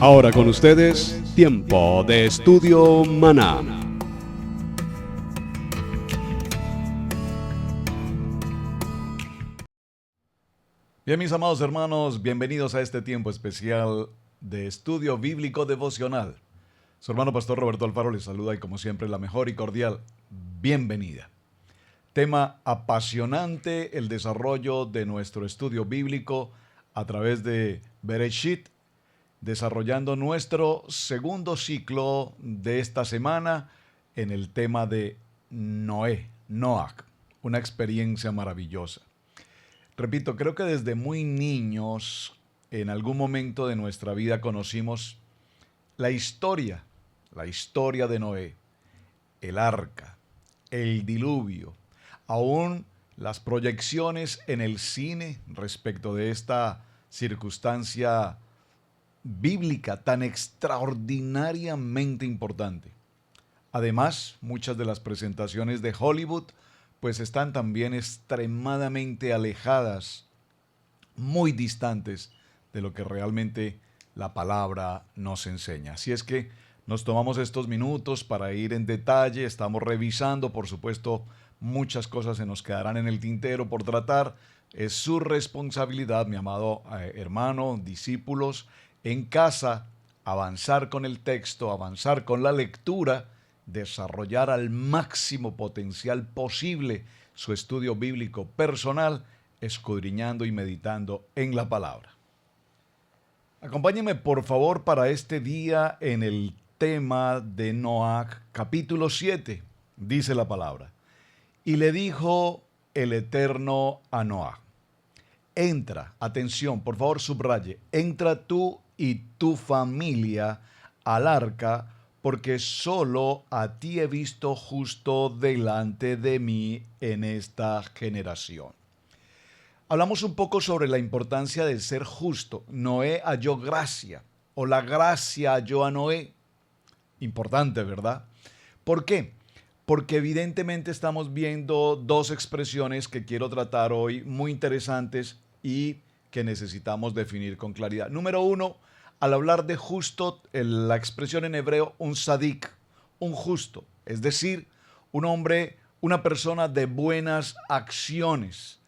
Ahora con ustedes, Tiempo de Estudio Maná. Bien, mis amados hermanos, bienvenidos a este tiempo especial de estudio bíblico devocional. Su hermano Pastor Roberto Alfaro les saluda y como siempre la mejor y cordial bienvenida. Tema apasionante, el desarrollo de nuestro estudio bíblico a través de Bereshit, desarrollando nuestro segundo ciclo de esta semana en el tema de Noach, una experiencia maravillosa. Repito, creo que desde muy niños, en algún momento de nuestra vida conocimos la historia de Noé, el arca, el diluvio, aún las proyecciones en el cine respecto de esta circunstancia bíblica tan extraordinariamente importante. Además, muchas de las presentaciones de Hollywood pues están también extremadamente alejadas, muy distantes de lo que realmente la palabra nos enseña. Así es que nos tomamos estos minutos para ir en detalle, estamos revisando, por supuesto, muchas cosas se nos quedarán en el tintero por tratar. Es su responsabilidad, mi amado hermano, discípulos, en casa, avanzar con el texto, avanzar con la lectura, desarrollar al máximo potencial posible su estudio bíblico personal, escudriñando y meditando en la palabra. Acompáñenme por favor para este día en el tema de Noach, capítulo 7, dice la palabra. Y le dijo el Eterno a Noach: entra, atención, por favor subraye, entra tú y tu familia al arca, porque solo a ti he visto justo delante de mí en esta generación. Hablamos un poco sobre la importancia de ser justo. Noé halló gracia, o la gracia halló a Noé. Importante, ¿verdad? ¿Por qué? Porque evidentemente estamos viendo dos expresiones que quiero tratar hoy, muy interesantes y que necesitamos definir con claridad. Número uno, al hablar de justo, la expresión en hebreo, un sadik, un justo, es decir, un hombre, una persona de buenas acciones,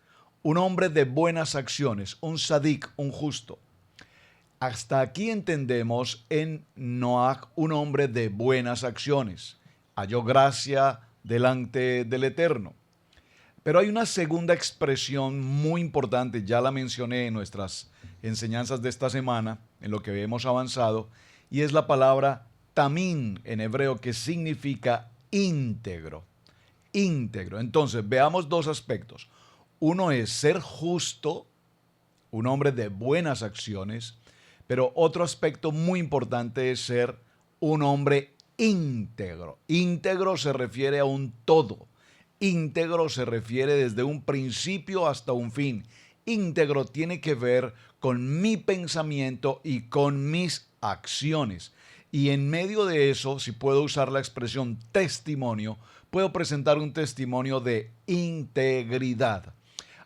un hombre de buenas acciones, un sadik, un justo. Hasta aquí entendemos en Noach un hombre de buenas acciones, halló gracia delante del Eterno. Pero hay una segunda expresión muy importante, ya la mencioné en nuestras enseñanzas de esta semana, en lo que hemos avanzado, y es la palabra tamín en hebreo, que significa íntegro. Íntegro. Entonces, veamos dos aspectos. Uno es ser justo, un hombre de buenas acciones, pero otro aspecto muy importante es ser un hombre íntegro. Íntegro se refiere a un todo. Íntegro se refiere desde un principio hasta un fin. Íntegro tiene que ver con mi pensamiento y con mis acciones. Y en medio de eso, si puedo usar la expresión testimonio, puedo presentar un testimonio de integridad.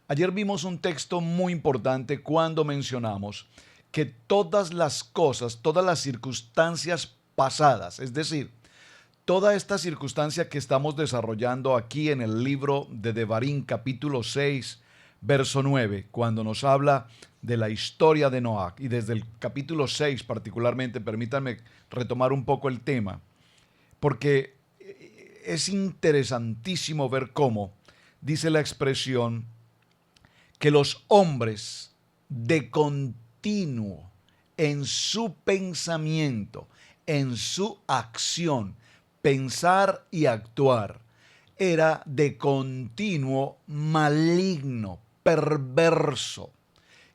Ayer vimos un texto muy importante cuando mencionamos que todas las cosas, todas las circunstancias pasadas, es decir, toda esta circunstancia que estamos desarrollando aquí en el libro de Devarim, capítulo 6, verso 9, cuando nos habla de la historia de Noach, y desde el capítulo 6 particularmente, permítanme retomar un poco el tema, porque es interesantísimo ver cómo dice la expresión que los hombres de continuo en su pensamiento, en su acción, pensar y actuar, era de continuo maligno, perverso.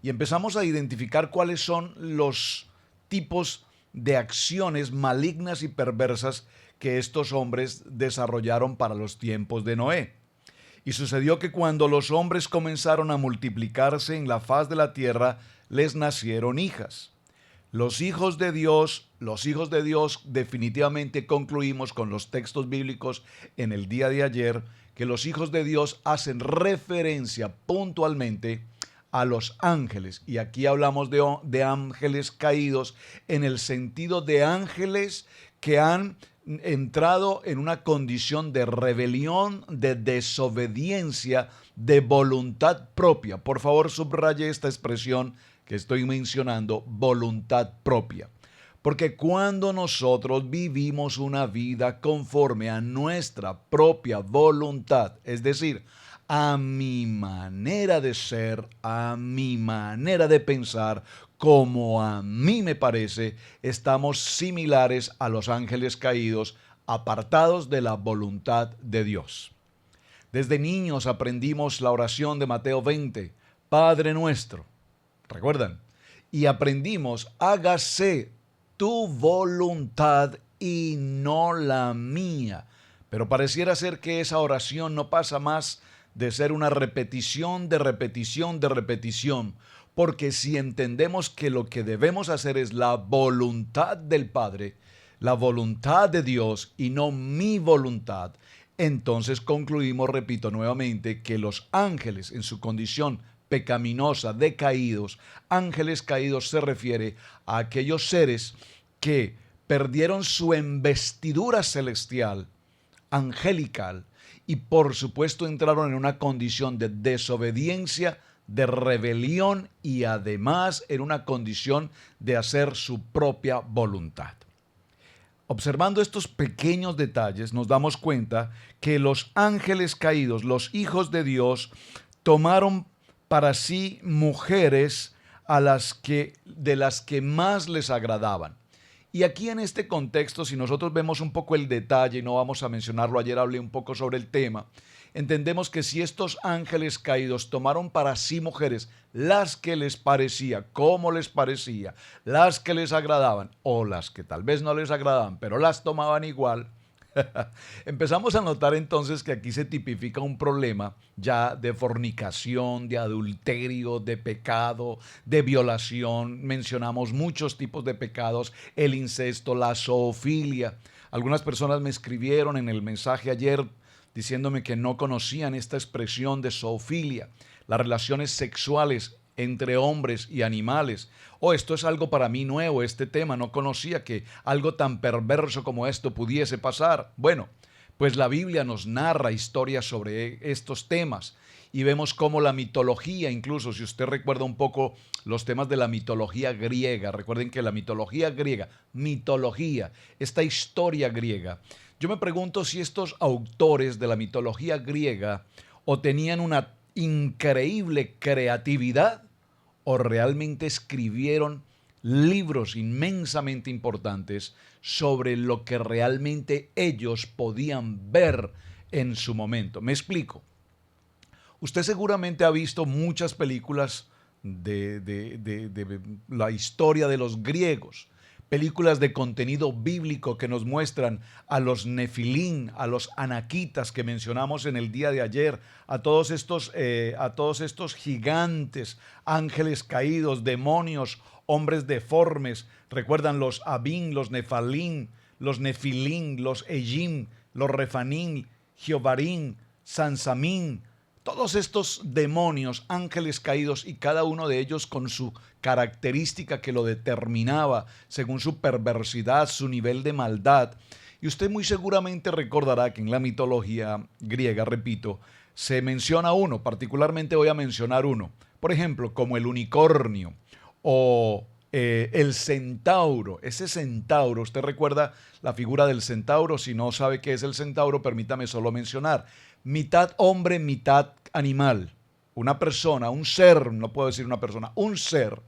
Y empezamos a identificar cuáles son los tipos de acciones malignas y perversas que estos hombres desarrollaron para los tiempos de Noé. Y sucedió que cuando los hombres comenzaron a multiplicarse en la faz de la tierra, les nacieron hijas. Los hijos de Dios definitivamente concluimos con los textos bíblicos en el día de ayer, que los hijos de Dios hacen referencia puntualmente a los ángeles. Y aquí hablamos de ángeles caídos en el sentido de ángeles que han entrado en una condición de rebelión, de desobediencia, de voluntad propia. Por favor, subraye esta expresión que estoy mencionando, voluntad propia. Porque cuando nosotros vivimos una vida conforme a nuestra propia voluntad, es decir, a mi manera de ser, a mi manera de pensar, como a mí me parece, estamos similares a los ángeles caídos, apartados de la voluntad de Dios. Desde niños aprendimos la oración de Mateo 20, Padre nuestro, ¿recuerdan? Y aprendimos, hágase tu voluntad y no la mía. Pero pareciera ser que esa oración no pasa más de ser una repetición de repetición de repetición, porque si entendemos que lo que debemos hacer es la voluntad del Padre, la voluntad de Dios y no mi voluntad, entonces concluimos, repito nuevamente, que los ángeles en su condición pecaminosa, decaídos, ángeles caídos se refiere a aquellos seres que perdieron su investidura celestial, angelical, y por supuesto entraron en una condición de desobediencia, de rebelión y además en una condición de hacer su propia voluntad. Observando estos pequeños detalles nos damos cuenta que los ángeles caídos, los hijos de Dios, tomaron para sí mujeres de las que más les agradaban. Y aquí en este contexto, si nosotros vemos un poco el detalle, y no vamos a mencionarlo, ayer hablé un poco sobre el tema, entendemos que si estos ángeles caídos tomaron para sí mujeres las que les parecía, como les parecía, las que les agradaban, o las que tal vez no les agradaban, pero las tomaban igual, empezamos a notar entonces que aquí se tipifica un problema ya de fornicación, de adulterio, de pecado, de violación. Mencionamos muchos tipos de pecados, el incesto, la zoofilia. Algunas personas me escribieron en el mensaje ayer diciéndome que no conocían esta expresión de zoofilia, las relaciones sexuales entre hombres y animales. Esto es algo para mí nuevo, este tema, no conocía que algo tan perverso como esto pudiese pasar. Bueno, pues la Biblia nos narra historias sobre estos temas y vemos cómo la mitología, incluso si usted recuerda un poco los temas de la mitología griega, recuerden que la mitología griega, esta historia griega, yo me pregunto si estos autores de la mitología griega o tenían una increíble creatividad o realmente escribieron libros inmensamente importantes sobre lo que realmente ellos podían ver en su momento. Me explico. Usted seguramente ha visto muchas películas de la historia de los griegos, películas de contenido bíblico que nos muestran a los nefilín, a los anaquitas que mencionamos en el día de ayer, a todos estos gigantes, ángeles caídos, demonios, hombres deformes. Recuerdan los abín, los nefalín, los nefilín, los ejim, los refanín, jeovarín, sansamín. Todos estos demonios, ángeles caídos, y cada uno de ellos con su característica que lo determinaba según su perversidad, su nivel de maldad. Y usted muy seguramente recordará que en la mitología griega, repito, se menciona uno, particularmente voy a mencionar uno. Por ejemplo, como el unicornio o el centauro. Ese centauro, ¿usted recuerda la figura del centauro? Si no sabe qué es el centauro, permítame solo mencionar. Mitad hombre, mitad animal. Una persona, un ser, no puedo decir una persona, un ser,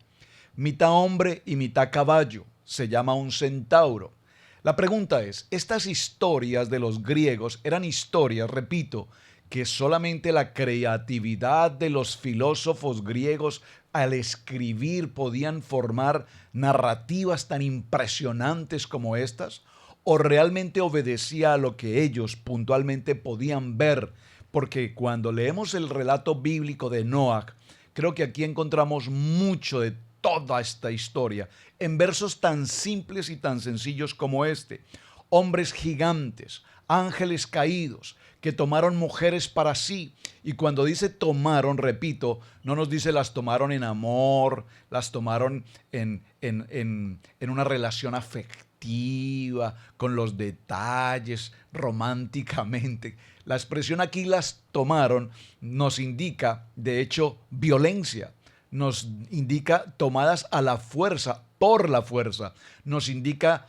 mitad hombre y mitad caballo. Se llama un centauro. La pregunta es, estas historias de los griegos eran historias, repito, que solamente la creatividad de los filósofos griegos al escribir podían formar narrativas tan impresionantes como estas, o realmente obedecía a lo que ellos puntualmente podían ver, porque cuando leemos el relato bíblico de Noach, creo que aquí encontramos mucho de toda esta historia en versos tan simples y tan sencillos como este. Hombres gigantes, ángeles caídos, que tomaron mujeres para sí. Y cuando dice tomaron, repito, no nos dice las tomaron en amor, las tomaron en una relación afectiva, con los detalles, románticamente. La expresión aquí las tomaron nos indica, de hecho, violencia. Nos indica tomadas a la fuerza, por la fuerza. Nos indica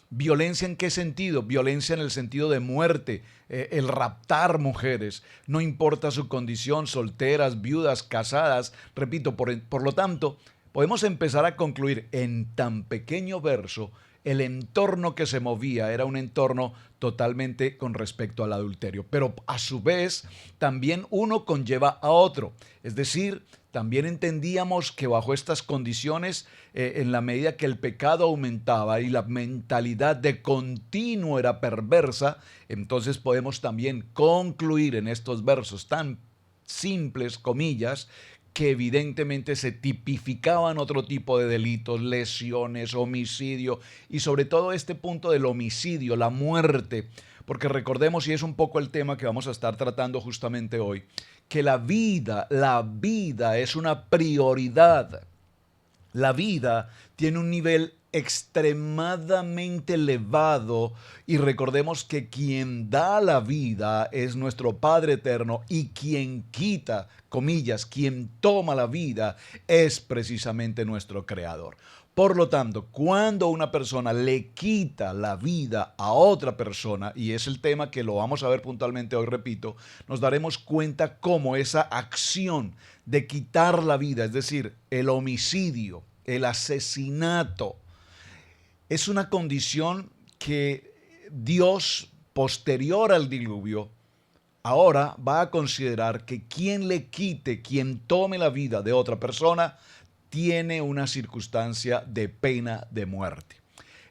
violencia. ¿En qué sentido? Violencia en el sentido de muerte, el raptar mujeres, no importa su condición, solteras, viudas, casadas. Repito, por lo tanto, podemos empezar a concluir en tan pequeño verso. El entorno que se movía era un entorno totalmente con respecto al adulterio, pero a su vez también uno conlleva a otro. Es decir, también entendíamos que bajo estas condiciones, en la medida que el pecado aumentaba y la mentalidad de continuo era perversa, entonces podemos también concluir en estos versos tan simples, comillas, que evidentemente se tipificaban otro tipo de delitos, lesiones, homicidio y sobre todo este punto del homicidio, la muerte, porque recordemos, y es un poco el tema que vamos a estar tratando justamente hoy, que la vida es una prioridad. La vida tiene un nivel extremadamente elevado y recordemos que quien da la vida es nuestro Padre Eterno y quien quita, comillas, quien toma la vida es precisamente nuestro Creador. Por lo tanto, cuando una persona le quita la vida a otra persona, y es el tema que lo vamos a ver puntualmente hoy, repito, nos daremos cuenta cómo esa acción de quitar la vida, es decir, el homicidio, el asesinato, es una condición que Dios, posterior al diluvio, ahora va a considerar que quien le quite, quien tome la vida de otra persona, tiene una circunstancia de pena de muerte.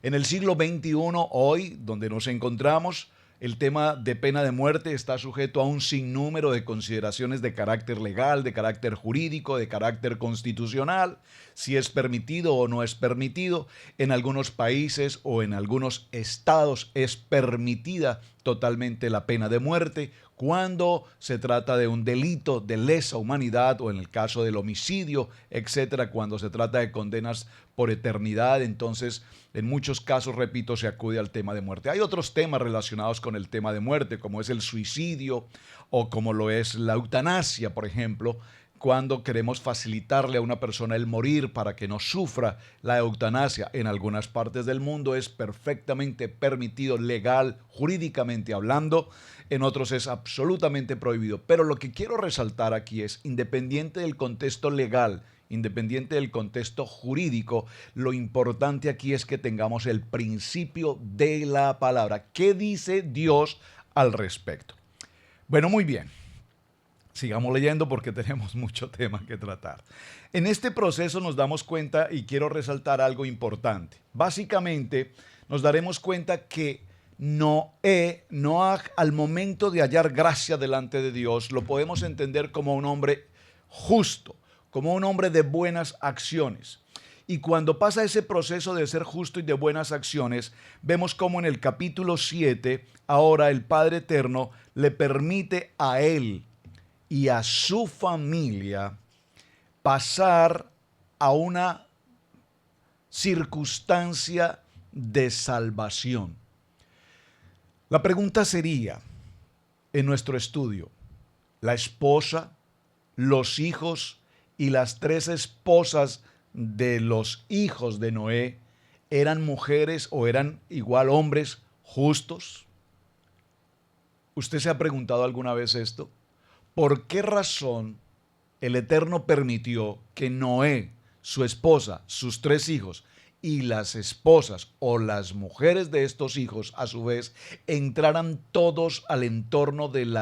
En el siglo XXI, hoy, donde nos encontramos, el tema de pena de muerte está sujeto a un sinnúmero de consideraciones de carácter legal, de carácter jurídico, de carácter constitucional, si es permitido o no es permitido. En algunos países o en algunos estados es permitida totalmente la pena de muerte cuando se trata de un delito de lesa humanidad o en el caso del homicidio, etcétera, cuando se trata de condenas por eternidad, entonces en muchos casos, repito, se acude al tema de muerte. Hay otros temas relacionados con el tema de muerte, como es el suicidio o como lo es la eutanasia, por ejemplo, cuando queremos facilitarle a una persona el morir para que no sufra. La eutanasia en algunas partes del mundo es perfectamente permitido, legal, jurídicamente hablando, en otros es absolutamente prohibido. Pero lo que quiero resaltar aquí es, independiente del contexto legal, independiente del contexto jurídico, lo importante aquí es que tengamos el principio de la palabra. ¿Qué dice Dios al respecto? Bueno, muy bien. Sigamos leyendo porque tenemos mucho tema que tratar. En este proceso nos damos cuenta, y quiero resaltar algo importante. Básicamente, nos daremos cuenta que Noah, al momento de hallar gracia delante de Dios, lo podemos entender como un hombre justo, como un hombre de buenas acciones. Y cuando pasa ese proceso de ser justo y de buenas acciones, vemos como en el capítulo 7, ahora el Padre Eterno le permite a él y a su familia pasar a una circunstancia de salvación. La pregunta sería, en nuestro estudio, ¿la esposa, los hijos y las 3 esposas de los hijos de Noé eran mujeres o eran igual hombres justos? ¿Usted se ha preguntado alguna vez esto? ¿Por qué razón el Eterno permitió que Noé, su esposa, sus 3 hijos y las esposas o las mujeres de estos hijos, a su vez, entraran todos al entorno del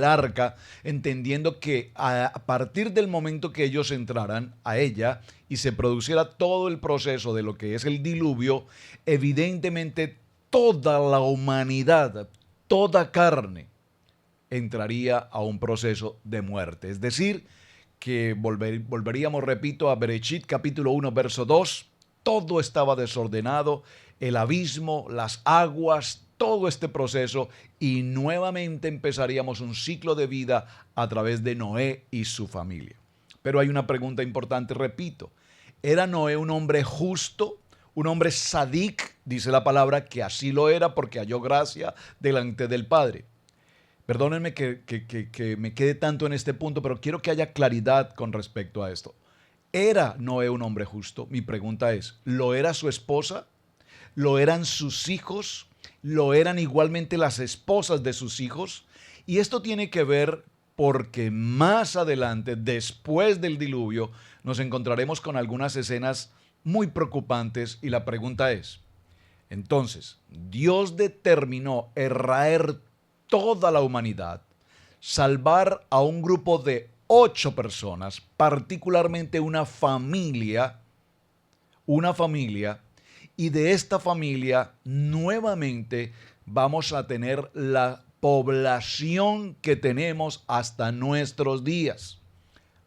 arca, entendiendo que a partir del momento que ellos entraran a ella y se produciera todo el proceso de lo que es el diluvio, evidentemente toda la humanidad, toda carne, entraría a un proceso de muerte? Es decir, que volveríamos, repito, a Bereshit capítulo 1, verso 2, todo estaba desordenado, el abismo, las aguas, todo este proceso y nuevamente empezaríamos un ciclo de vida a través de Noé y su familia. Pero hay una pregunta importante, repito. ¿Era Noé un hombre justo? Un hombre sadik, dice la palabra, que así lo era porque halló gracia delante del Padre. Perdónenme que me quede tanto en este punto, pero quiero que haya claridad con respecto a esto. ¿Era Noé un hombre justo? Mi pregunta es, ¿lo era su esposa? ¿Lo eran sus hijos? ¿Lo eran igualmente las esposas de sus hijos? Y esto tiene que ver porque más adelante, después del diluvio, nos encontraremos con algunas escenas muy preocupantes y la pregunta es, entonces, Dios determinó erraer toda la humanidad, salvar a un grupo de 8 personas, particularmente una familia, y de esta familia nuevamente vamos a tener la población que tenemos hasta nuestros días.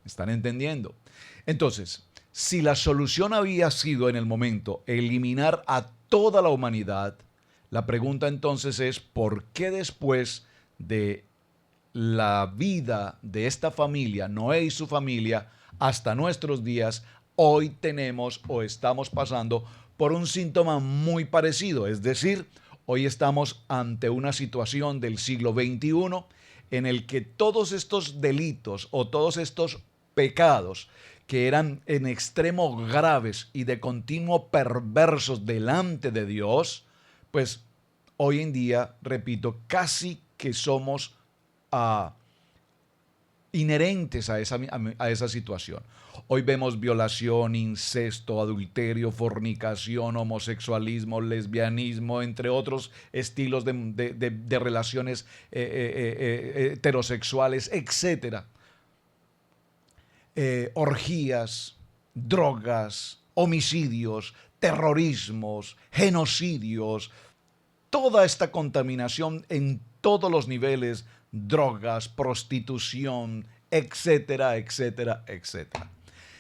¿Me están entendiendo? Entonces, si la solución había sido en el momento eliminar a toda la humanidad, la pregunta entonces es, ¿por qué después de la vida de esta familia, Noé y su familia, hasta nuestros días, hoy tenemos o estamos pasando por un síntoma muy parecido? Es decir, hoy estamos ante una situación del siglo XXI en el que todos estos delitos o todos estos pecados que eran en extremo graves y de continuo perversos delante de Dios, pues hoy en día, repito, casi que somos inherentes a esa situación. Hoy vemos violación, incesto, adulterio, fornicación, homosexualismo, lesbianismo, entre otros estilos de relaciones heterosexuales, etcétera. Orgías, drogas, homicidios, terrorismos, genocidios, toda esta contaminación en todos los niveles, drogas, prostitución, etcétera, etcétera, etcétera.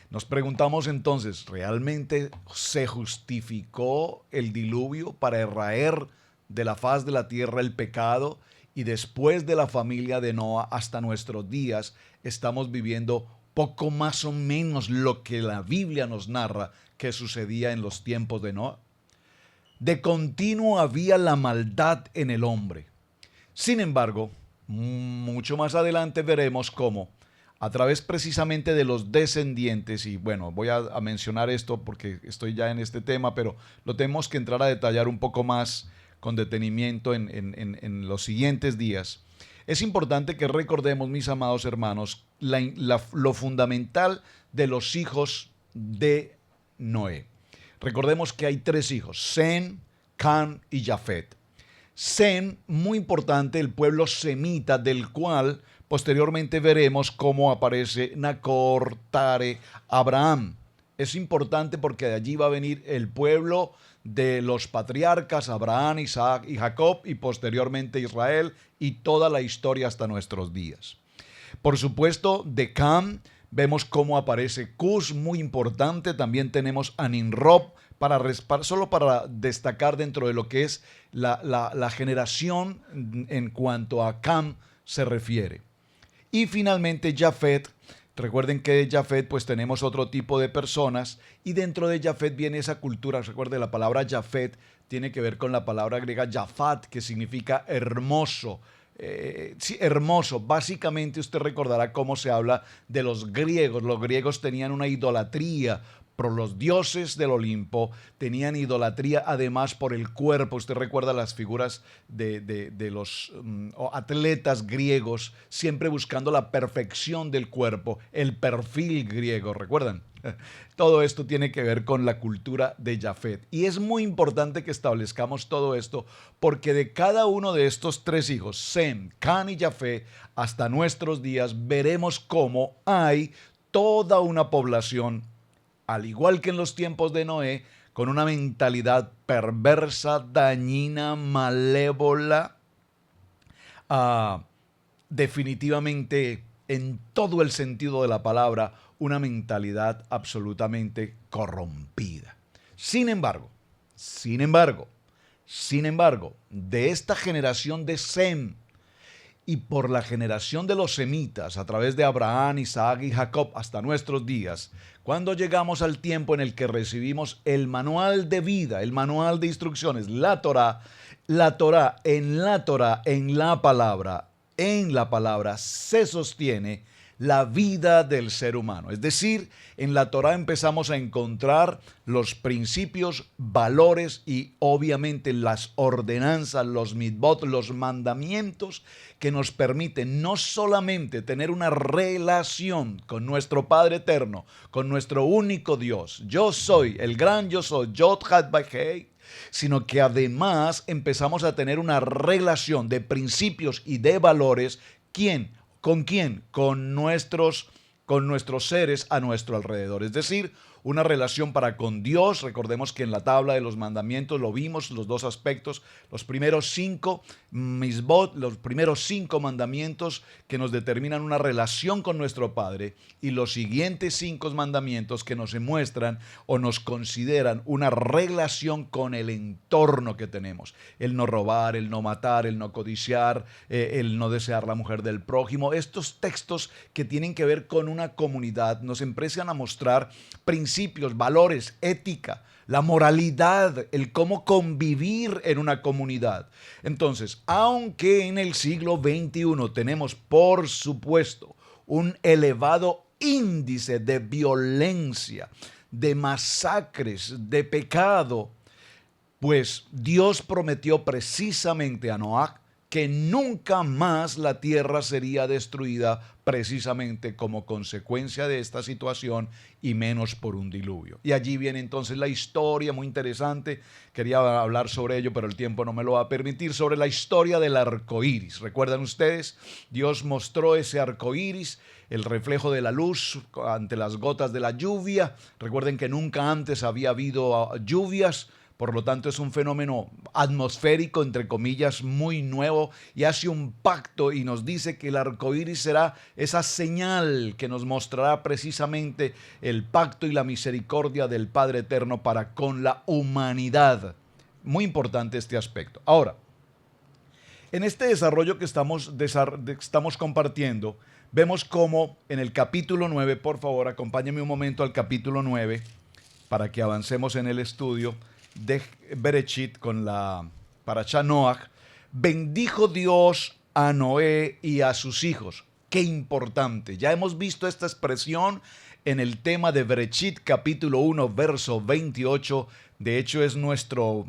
Nos preguntamos entonces, ¿realmente se justificó el diluvio para erraer de la faz de la tierra el pecado? Y después de la familia de Noa hasta nuestros días estamos viviendo poco más o menos lo que la Biblia nos narra que sucedía en los tiempos de Noa. De continuo había la maldad en el hombre. Sin embargo, mucho más adelante veremos cómo, a través precisamente de los descendientes, y bueno, voy a mencionar esto porque estoy ya en este tema, pero lo tenemos que entrar a detallar un poco más con detenimiento en los siguientes días. Es importante que recordemos, mis amados hermanos, lo fundamental de los hijos de Noé. Recordemos que hay 3 hijos, Sem, Cam y Jafet. Sem, muy importante, el pueblo semita, del cual posteriormente veremos cómo aparece Nacor, Tare, Abraham. Es importante porque de allí va a venir el pueblo de los patriarcas, Abraham, Isaac y Jacob, y posteriormente Israel, y toda la historia hasta nuestros días. Por supuesto, de Cam vemos cómo aparece Cus, muy importante. También tenemos a Nimrod, solo para destacar dentro de lo que es la generación en cuanto a Cam se refiere. Y finalmente Jafet. Recuerden que de Jafet pues tenemos otro tipo de personas y dentro de Jafet viene esa cultura. Recuerden, la palabra Jafet tiene que ver con la palabra griega Jafat, que significa hermoso. Sí, hermoso. Básicamente usted recordará cómo se habla de los griegos. Los griegos tenían una idolatría por los dioses del Olimpo, tenían idolatría además por el cuerpo. Usted recuerda las figuras de los atletas griegos, siempre buscando la perfección del cuerpo, el perfil griego, ¿recuerdan? Todo esto tiene que ver con la cultura de Jafet. Y es muy importante que establezcamos todo esto porque de cada uno de estos 3 hijos, Sem, Cam y Jafet, hasta nuestros días veremos cómo hay toda una población, al igual que en los tiempos de Noé, con una mentalidad perversa, dañina, malévola, definitivamente en todo el sentido de la palabra, una mentalidad absolutamente corrompida. Sin embargo, Sin embargo, de esta generación de Sem y por la generación de los semitas, a través de Abraham, Isaac y Jacob hasta nuestros días, cuando llegamos al tiempo en el que recibimos el manual de vida, el manual de instrucciones, la Torá, en la palabra se sostiene la vida del ser humano. Es decir, en la Torá empezamos a encontrar los principios, valores y obviamente las ordenanzas, los mitzvot, los mandamientos que nos permiten no solamente tener una relación con nuestro Padre Eterno, con nuestro único Dios, yo soy, el gran yo soy, Yod Had Vahei, sino que además empezamos a tener una relación de principios y de valores. ¿Quién? ¿Con quién? Con nuestros seres a nuestro alrededor. Es decir, una relación para con Dios. Recordemos que en la tabla de los mandamientos lo vimos, los dos aspectos, los primeros 5 misbot, los primeros 5 mandamientos que nos determinan una relación con nuestro Padre, y los siguientes 5 mandamientos que nos muestran o nos consideran una relación con el entorno que tenemos. El no robar, el no matar, el no codiciar, el no desear la mujer del prójimo. Estos textos que tienen que ver con una comunidad nos empiezan a mostrar principios, valores, ética, la moralidad, el cómo convivir en una comunidad. Entonces, aunque en el siglo XXI tenemos, por supuesto, un elevado índice de violencia, de masacres, de pecado, pues Dios prometió precisamente a Noé que nunca más la tierra sería destruida precisamente como consecuencia de esta situación, y menos por un diluvio. Y allí viene entonces la historia muy interesante. Quería hablar sobre ello, pero el tiempo no me lo va a permitir. Sobre la historia del arco iris. ¿Recuerdan ustedes? Dios mostró ese arco iris, el reflejo de la luz ante las gotas de la lluvia. Recuerden que nunca antes había habido lluvias. Por lo tanto, es un fenómeno atmosférico, entre comillas, muy nuevo, y hace un pacto y nos dice que el arco iris será esa señal que nos mostrará precisamente el pacto y la misericordia del Padre Eterno para con la humanidad. Muy importante este aspecto. Ahora, en este desarrollo que estamos compartiendo, vemos cómo en el capítulo 9, por favor, acompáñenme un momento al capítulo 9 para que avancemos en el estudio de Bereshit con la Parashá Noach. Bendijo Dios a Noé y a sus hijos. Qué importante. Ya hemos visto esta expresión en el tema de Bereshit capítulo 1 verso 28. De hecho es nuestro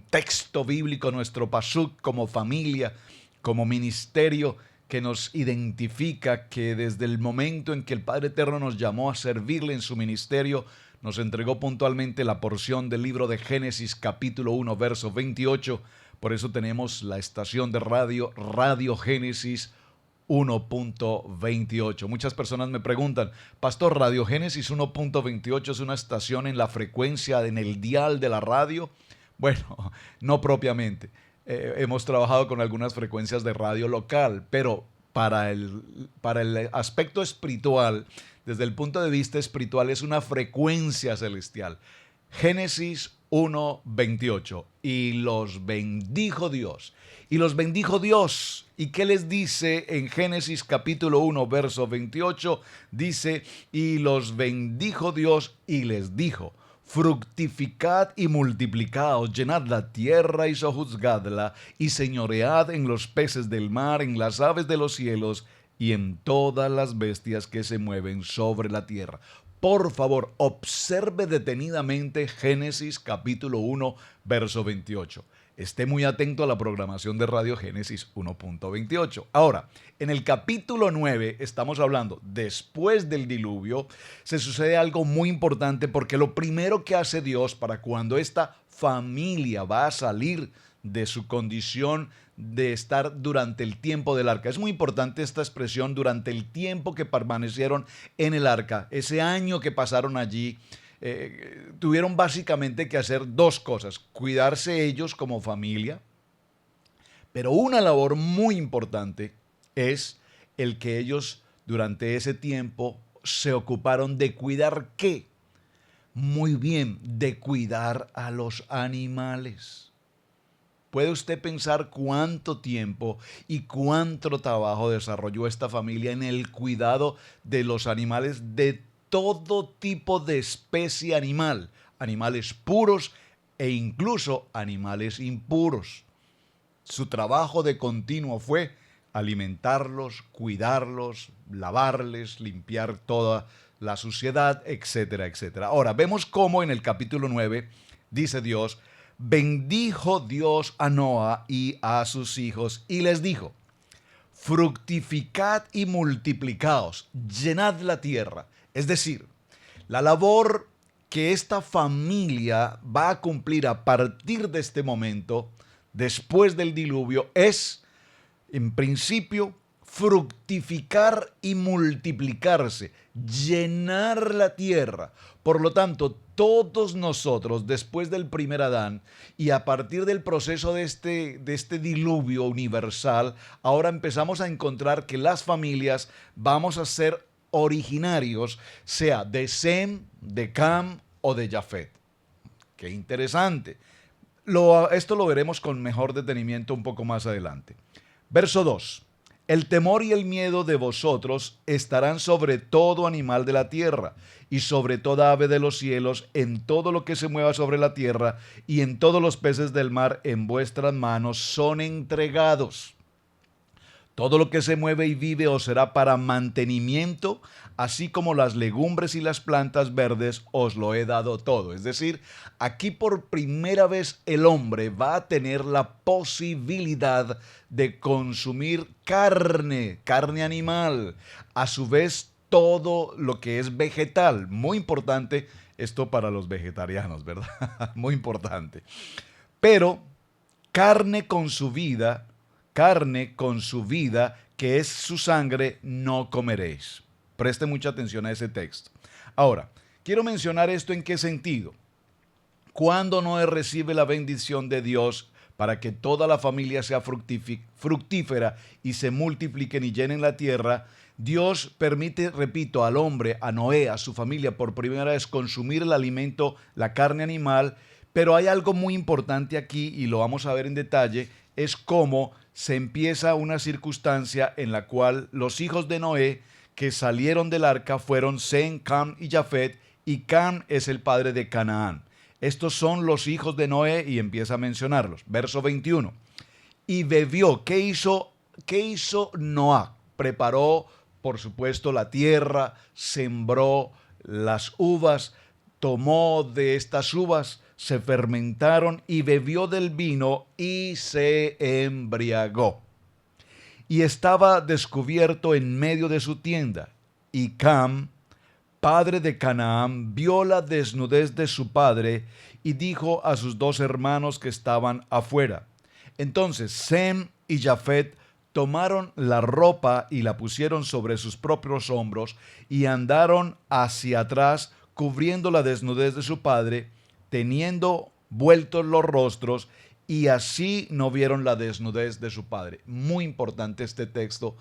texto bíblico, nuestro pasuk como familia, como ministerio, que nos identifica que desde el momento en que el Padre Eterno nos llamó a servirle en su ministerio, nos entregó puntualmente la porción del libro de Génesis capítulo 1 verso 28. Por eso tenemos la estación de radio, Radio Génesis 1.28. Muchas personas me preguntan, Pastor, Radio Génesis 1.28 es una estación en la frecuencia, en el dial de la radio. Bueno, no propiamente. Hemos trabajado con algunas frecuencias de radio local, pero para el aspecto espiritual, desde el punto de vista espiritual, es una frecuencia celestial. Génesis 1:28. Y los bendijo Dios. Y los bendijo Dios. ¿Y qué les dice en Génesis capítulo 1, verso 28? Dice, y los bendijo Dios y les dijo, fructificad y multiplicaos, llenad la tierra y sojuzgadla, y señoread en los peces del mar, en las aves de los cielos, y en todas las bestias que se mueven sobre la tierra. Por favor, observe detenidamente Génesis capítulo 1, verso 28. Esté muy atento a la programación de Radio Génesis 1.28. Ahora, en el capítulo 9 estamos hablando, después del diluvio, se sucede algo muy importante, porque lo primero que hace Dios para cuando esta familia va a salir de su condición de estar durante el tiempo del arca. Es muy importante esta expresión, durante el tiempo que permanecieron en el arca, ese año que pasaron allí. Tuvieron básicamente que hacer dos cosas: cuidarse ellos como familia, pero una labor muy importante es el que ellos durante ese tiempo se ocuparon de cuidar ¿qué? Muy bien, de cuidar a los animales. ¿Puede usted pensar cuánto tiempo y cuánto trabajo desarrolló esta familia en el cuidado de los animales de todo tipo de especie animal? Animales puros e incluso animales impuros. Su trabajo de continuo fue alimentarlos, cuidarlos, lavarles, limpiar toda la suciedad, etcétera, etcétera. Ahora, vemos cómo en el capítulo 9 dice Dios: bendijo Dios a Noa y a sus hijos y les dijo: fructificad y multiplicaos, llenad la tierra. Es decir, la labor que esta familia va a cumplir a partir de este momento, después del diluvio, es, en principio, fructificar y multiplicarse, llenar la tierra. Por lo tanto, todos nosotros, después del primer Adán y a partir del proceso de este diluvio universal, ahora empezamos a encontrar que las familias vamos a ser originarios, sea de Sem, de Cam o de Jafet. Qué interesante. Esto lo veremos con mejor detenimiento un poco más adelante. Verso 2. El temor y el miedo de vosotros estarán sobre todo animal de la tierra, y sobre toda ave de los cielos, en todo lo que se mueva sobre la tierra, y en todos los peces del mar en vuestras manos son entregados. Todo lo que se mueve y vive os será para mantenimiento, así como las legumbres y las plantas verdes os lo he dado todo. Es decir, aquí por primera vez el hombre va a tener la posibilidad de consumir carne animal. A su vez, todo lo que es vegetal. Muy importante esto para los vegetarianos, ¿verdad? Muy importante. Pero carne con su vida, que es su sangre, no comeréis. Preste mucha atención a ese texto. Ahora, quiero mencionar esto en qué sentido. Cuando Noé recibe la bendición de Dios para que toda la familia sea fructífera y se multipliquen y llenen la tierra, Dios permite, repito, al hombre, a Noé, a su familia, por primera vez consumir el alimento, la carne animal. Pero hay algo muy importante aquí y lo vamos a ver en detalle, es cómo se empieza una circunstancia en la cual los hijos de Noé que salieron del arca fueron Sem, Cam y Jafet, y Cam es el padre de Canaán. Estos son los hijos de Noé y empieza a mencionarlos. Verso 21. Y bebió. ¿Qué hizo Noé? Preparó, por supuesto, la tierra, sembró las uvas, tomó de estas uvas, se fermentaron y bebió del vino y se embriagó. Y estaba descubierto en medio de su tienda. Y Cam, padre de Canaán, vio la desnudez de su padre y dijo a sus dos hermanos que estaban afuera. Entonces Sem y Jafet tomaron la ropa y la pusieron sobre sus propios hombros y andaron hacia atrás cubriendo la desnudez de su padre, teniendo vueltos los rostros, y así no vieron la desnudez de su padre. Muy importante este texto.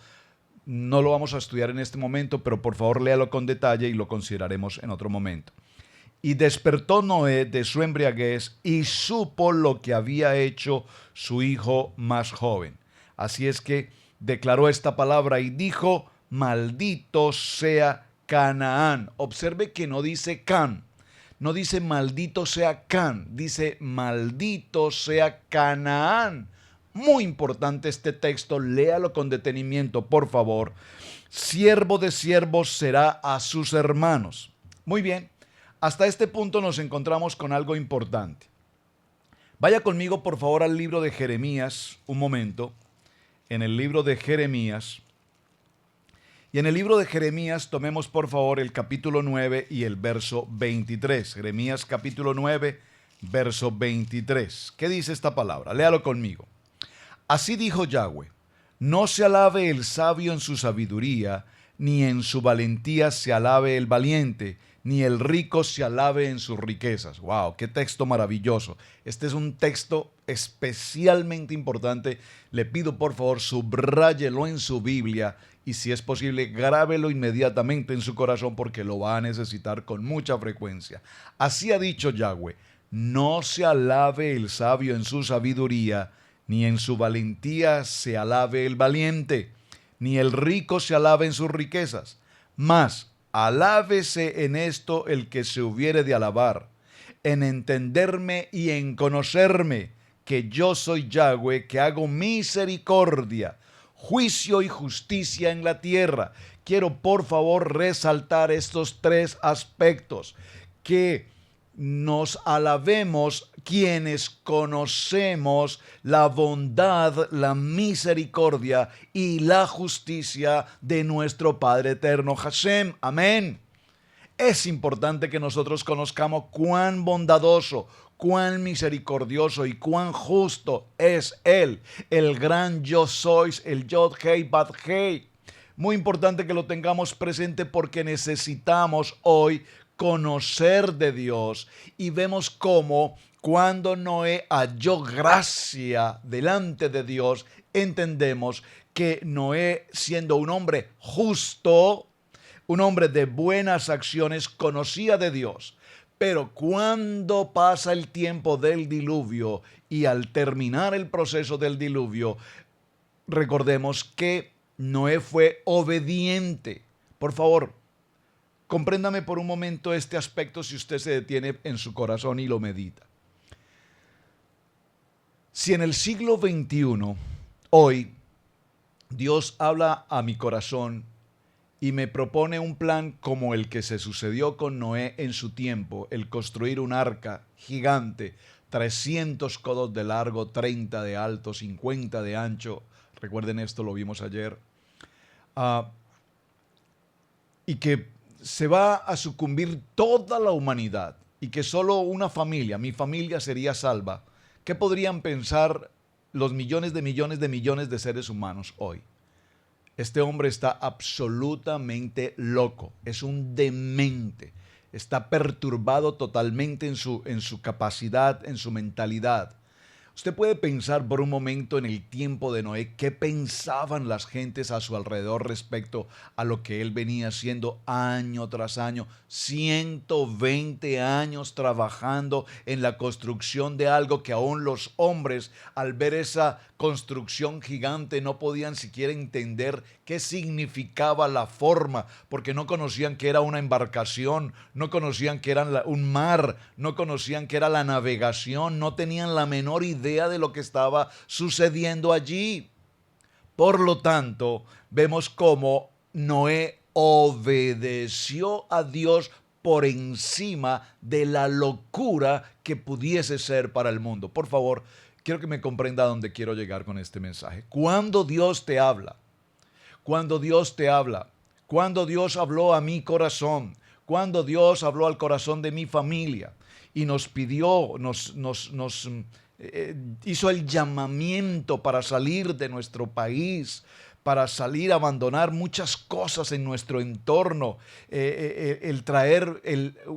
No lo vamos a estudiar en este momento, pero por favor léalo con detalle y lo consideraremos en otro momento. Y despertó Noé de su embriaguez y supo lo que había hecho su hijo más joven. Así es que declaró esta palabra y dijo: maldito sea Canaán. Observe que no dice Can. No dice maldito sea Can, dice maldito sea Canaán. Muy importante este texto, léalo con detenimiento, por favor. Siervo de siervos será a sus hermanos. Muy bien, hasta este punto nos encontramos con algo importante. Vaya conmigo, por favor, al libro de Jeremías, un momento. En el libro de Jeremías. Y en el libro de Jeremías tomemos por favor el capítulo 9 y el verso 23. Jeremías capítulo 9, verso 23. ¿Qué dice esta palabra? Léalo conmigo. Así dijo Yahweh: no se alabe el sabio en su sabiduría, ni en su valentía se alabe el valiente, ni el rico se alabe en sus riquezas. ¡Wow! ¡Qué texto maravilloso! Este es un texto especialmente importante. Le pido por favor subráyelo en su Biblia y si es posible grábelo inmediatamente en su corazón porque lo va a necesitar con mucha frecuencia. Así ha dicho Yahweh: No se alabe el sabio en su sabiduría, ni en su valentía se alabe el valiente, ni el rico se alabe en sus riquezas. Mas alábese en esto el que se hubiere de alabar, en entenderme y en conocerme, que yo soy Yahweh, que hago misericordia, juicio y justicia en la tierra. Quiero por favor resaltar estos tres aspectos: que nos alabemos quienes conocemos la bondad, la misericordia y la justicia de nuestro Padre eterno Hashem. Amén. Es importante que nosotros conozcamos cuán bondadoso, cuán misericordioso y cuán justo es Él, el gran yo sois, el Yod Hei Bad Hei. Muy importante que lo tengamos presente porque necesitamos hoy conocer de Dios, y vemos cómo cuando Noé halló gracia delante de Dios, entendemos que Noé, siendo un hombre justo, un hombre de buenas acciones, conocía de Dios. Pero cuando pasa el tiempo del diluvio y al terminar el proceso del diluvio, recordemos que Noé fue obediente. Por favor, compréndame por un momento este aspecto si usted se detiene en su corazón y lo medita. Si en el siglo XXI, hoy, Dios habla a mi corazón y me propone un plan como el que se sucedió con Noé en su tiempo, el construir un arca gigante, 300 codos de largo, 30 de alto, 50 de ancho, recuerden esto, lo vimos ayer, y que se va a sucumbir toda la humanidad y que solo una familia, mi familia, sería salva. ¿Qué podrían pensar los millones de seres humanos hoy? Este hombre está absolutamente loco, es un demente, está perturbado totalmente en su capacidad, en su mentalidad. Usted puede pensar por un momento en el tiempo de Noé, qué pensaban las gentes a su alrededor respecto a lo que él venía haciendo año tras año, 120 años trabajando en la construcción de algo que aún los hombres, al ver esa construcción gigante, no podían siquiera entender qué significaba la forma, porque no conocían que era una embarcación, no conocían que era un mar, no conocían que era la navegación, no tenían la menor idea de lo que estaba sucediendo allí. Por lo tanto, vemos cómo Noé obedeció a Dios por encima de la locura que pudiese ser para el mundo. Por favor, quiero que me comprenda a dónde quiero llegar con este mensaje. Cuando Dios te habla, cuando Dios te habla, cuando Dios habló a mi corazón, cuando Dios habló al corazón de mi familia y nos pidió, hizo el llamamiento para salir de nuestro país, para salir a abandonar muchas cosas en nuestro entorno, el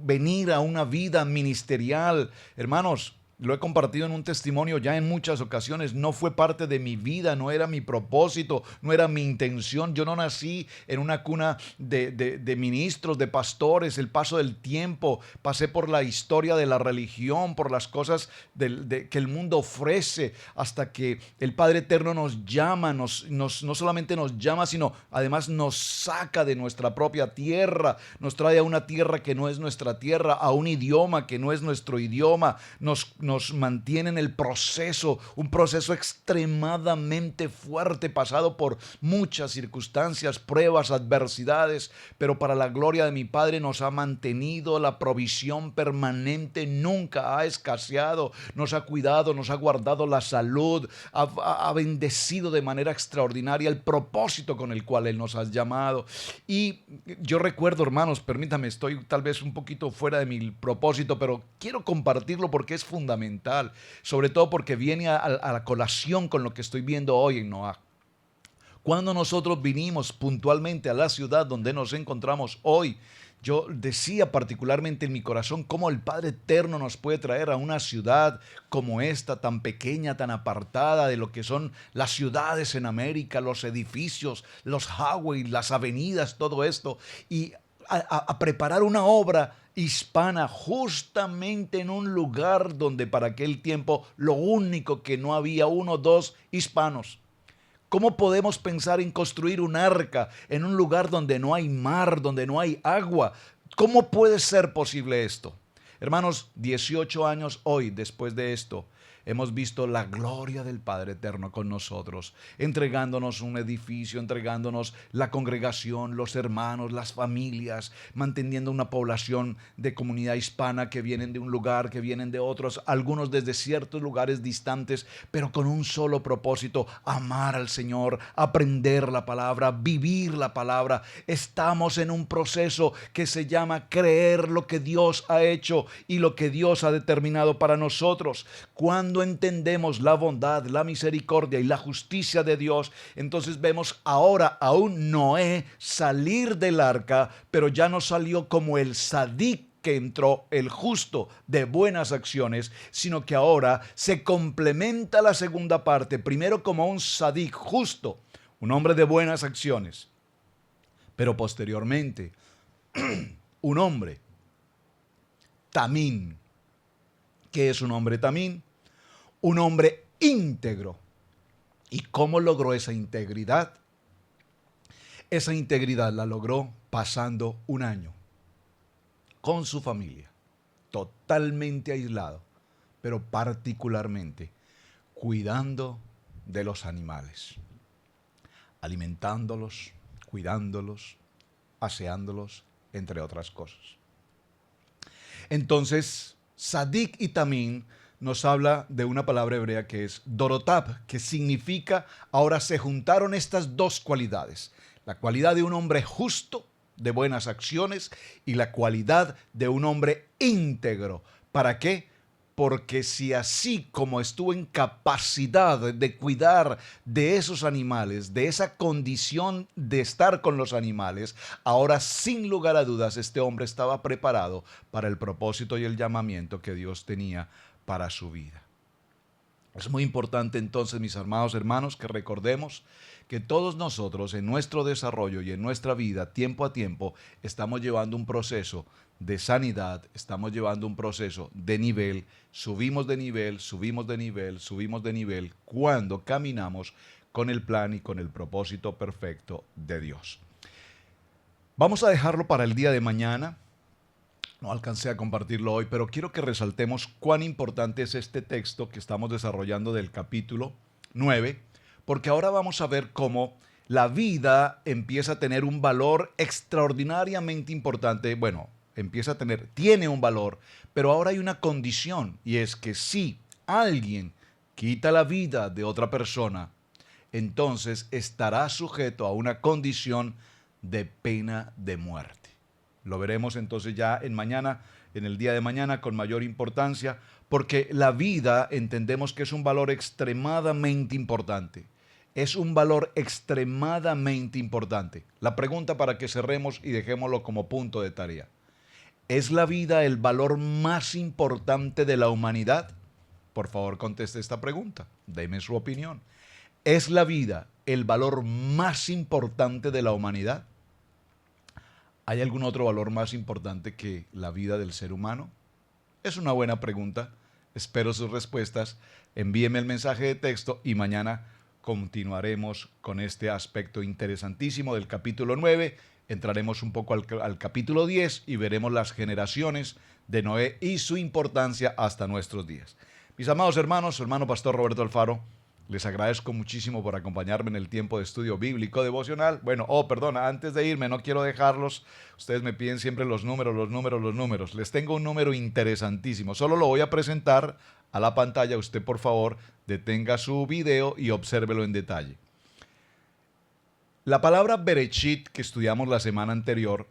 venir a una vida ministerial. Hermanos, lo he compartido en un testimonio ya en muchas ocasiones. No fue parte de mi vida, no era mi propósito, no era mi intención. Yo no nací en una cuna de ministros, de pastores. El paso del tiempo, pasé por la historia de la religión, por las cosas que el mundo ofrece, hasta que el Padre Eterno nos llama, no solamente nos llama, sino además nos saca de nuestra propia tierra, nos trae a una tierra que no es nuestra tierra, a un idioma que no es nuestro idioma, nos mantiene en el proceso, un proceso extremadamente fuerte, pasado por muchas circunstancias, pruebas, adversidades, pero para la gloria de mi Padre nos ha mantenido. La provisión permanente nunca ha escaseado, nos ha cuidado, nos ha guardado la salud, ha bendecido de manera extraordinaria el propósito con el cual Él nos ha llamado. Y yo recuerdo, hermanos, permítame, estoy tal vez un poquito fuera de mi propósito, pero quiero compartirlo porque es fundamental, sobre todo porque viene a la colación con lo que estoy viendo hoy en Noah. Cuando nosotros vinimos puntualmente a la ciudad donde nos encontramos hoy, yo decía particularmente en mi corazón cómo el Padre Eterno nos puede traer a una ciudad como esta, tan pequeña, tan apartada de lo que son las ciudades en América, los edificios, los highways, las avenidas, todo esto, y a preparar una obra hispana, justamente en un lugar donde para aquel tiempo lo único que no había, uno o dos hispanos. ¿Cómo podemos pensar en construir un arca en un lugar donde no hay mar, donde no hay agua? ¿Cómo puede ser posible esto? Hermanos, 18 años hoy después de esto, hemos visto la gloria del Padre Eterno con nosotros, entregándonos un edificio, entregándonos la congregación, los hermanos, las familias, manteniendo una población de comunidad hispana que vienen de un lugar, que vienen de otros, algunos desde ciertos lugares distantes, pero con un solo propósito: amar al Señor, aprender la palabra, vivir la palabra. Estamos en un proceso que se llama creer lo que Dios ha hecho y lo que Dios ha determinado para nosotros. Cuando entendemos la bondad, la misericordia y la justicia de Dios, entonces vemos ahora a un Noé salir del arca, pero ya no salió como el sadik que entró, el justo de buenas acciones, sino que ahora se complementa la segunda parte, primero como un sadik justo, un hombre de buenas acciones, pero posteriormente un hombre tamín. ¿Qué es un hombre tamín? Un hombre íntegro. ¿Y cómo logró esa integridad? Esa integridad la logró pasando un año con su familia, totalmente aislado, pero particularmente cuidando de los animales, alimentándolos, cuidándolos, aseándolos, entre otras cosas. Entonces, sadik y tamín nos habla de una palabra hebrea que es dorotab, que significa, ahora se juntaron estas dos cualidades: la cualidad de un hombre justo, de buenas acciones, y la cualidad de un hombre íntegro. ¿Para qué? Porque si así como estuvo en capacidad de cuidar de esos animales, de esa condición de estar con los animales, ahora sin lugar a dudas este hombre estaba preparado para el propósito y el llamamiento que Dios tenía para su vida. Es muy importante entonces, mis amados hermanos, que recordemos que todos nosotros en nuestro desarrollo y en nuestra vida, tiempo a tiempo, estamos llevando un proceso de sanidad, estamos llevando un proceso de nivel, subimos de nivel, subimos de nivel, subimos de nivel, cuando caminamos con el plan y con el propósito perfecto de Dios. Vamos a dejarlo para el día de mañana. No alcancé a compartirlo hoy, pero quiero que resaltemos cuán importante es este texto que estamos desarrollando del capítulo 9, porque ahora vamos a ver cómo la vida empieza a tener un valor extraordinariamente importante. Bueno, tiene un valor, pero ahora hay una condición, y es que si alguien quita la vida de otra persona, entonces estará sujeto a una condición de pena de muerte. Lo veremos entonces ya en el día de mañana con mayor importancia, porque la vida entendemos que es un valor extremadamente importante. Es un valor extremadamente importante. La pregunta para que cerremos y dejémoslo como punto de tarea: ¿es la vida el valor más importante de la humanidad? Por favor, conteste esta pregunta. Deme su opinión. ¿Es la vida el valor más importante de la humanidad? ¿Hay algún otro valor más importante que la vida del ser humano? Es una buena pregunta. Espero sus respuestas. Envíeme el mensaje de texto y mañana continuaremos con este aspecto interesantísimo del capítulo 9. Entraremos un poco al capítulo 10 y veremos las generaciones de Noé y su importancia hasta nuestros días. Mis amados hermanos, su hermano pastor Roberto Alfaro, les agradezco muchísimo por acompañarme en el tiempo de estudio bíblico devocional. Antes de irme, no quiero dejarlos. Ustedes me piden siempre los números. Les tengo un número interesantísimo. Solo lo voy a presentar a la pantalla. Usted, por favor, detenga su video y obsérvelo en detalle. La palabra Bereshit que estudiamos la semana anterior,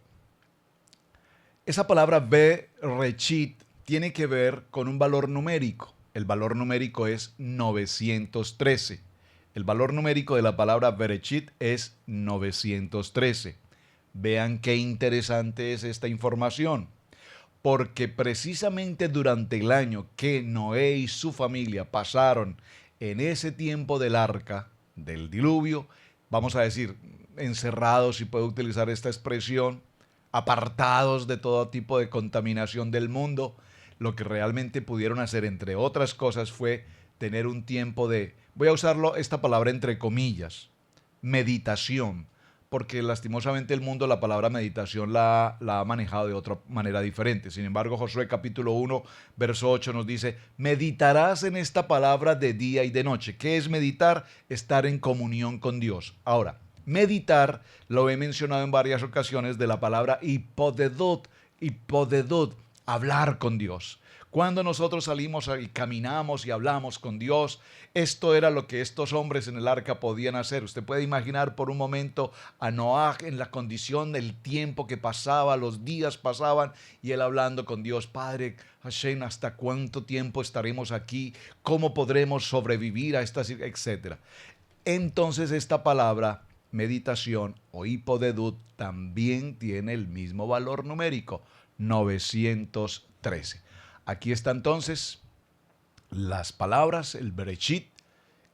esa palabra Bereshit tiene que ver con un valor numérico. El valor numérico es 913. El valor numérico de la palabra Bereshit es 913. Vean qué interesante es esta información, porque precisamente durante el año que Noé y su familia pasaron en ese tiempo del arca, del diluvio, vamos a decir, encerrados, si puedo utilizar esta expresión, apartados de todo tipo de contaminación del mundo. Lo que realmente pudieron hacer, entre otras cosas, fue tener un tiempo de, voy a usarlo esta palabra entre comillas, meditación, porque lastimosamente el mundo la palabra meditación la ha manejado de otra manera diferente. Sin embargo, Josué capítulo 1, verso 8 nos dice, meditarás en esta palabra de día y de noche. ¿Qué es meditar? Estar en comunión con Dios. Ahora, meditar lo he mencionado en varias ocasiones de la palabra hipodedot, hablar con Dios. Cuando nosotros salimos y caminamos y hablamos con Dios, esto era lo que estos hombres en el arca podían hacer. Usted puede imaginar por un momento a Noaj en la condición del tiempo que pasaba, los días pasaban y él hablando con Dios. Padre Hashem, ¿hasta cuánto tiempo estaremos aquí? ¿Cómo podremos sobrevivir a esta situación? Etcétera. Entonces esta palabra meditación o hipodedut también tiene el mismo valor numérico, 913. Aquí está entonces las palabras, el Bereshit,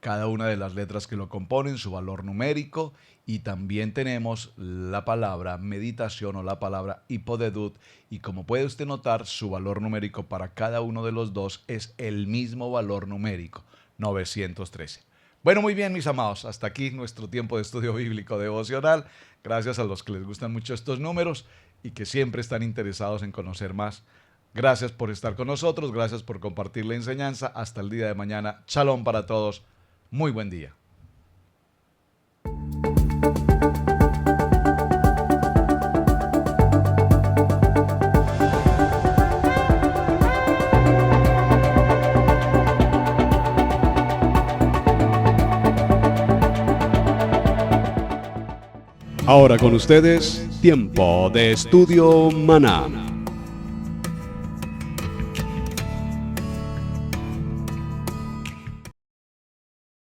cada una de las letras que lo componen, su valor numérico, y también tenemos la palabra meditación o la palabra hipodedut, y como puede usted notar, su valor numérico para cada uno de los dos es el mismo valor numérico, 913. Bueno, muy bien, mis amados, hasta aquí nuestro tiempo de estudio bíblico devocional. Gracias a los que les gustan mucho estos números y que siempre están interesados en conocer más. Gracias por estar con nosotros, gracias por compartir la enseñanza. Hasta el día de mañana. Shalom para todos. Muy buen día. Ahora con ustedes, tiempo de estudio maná.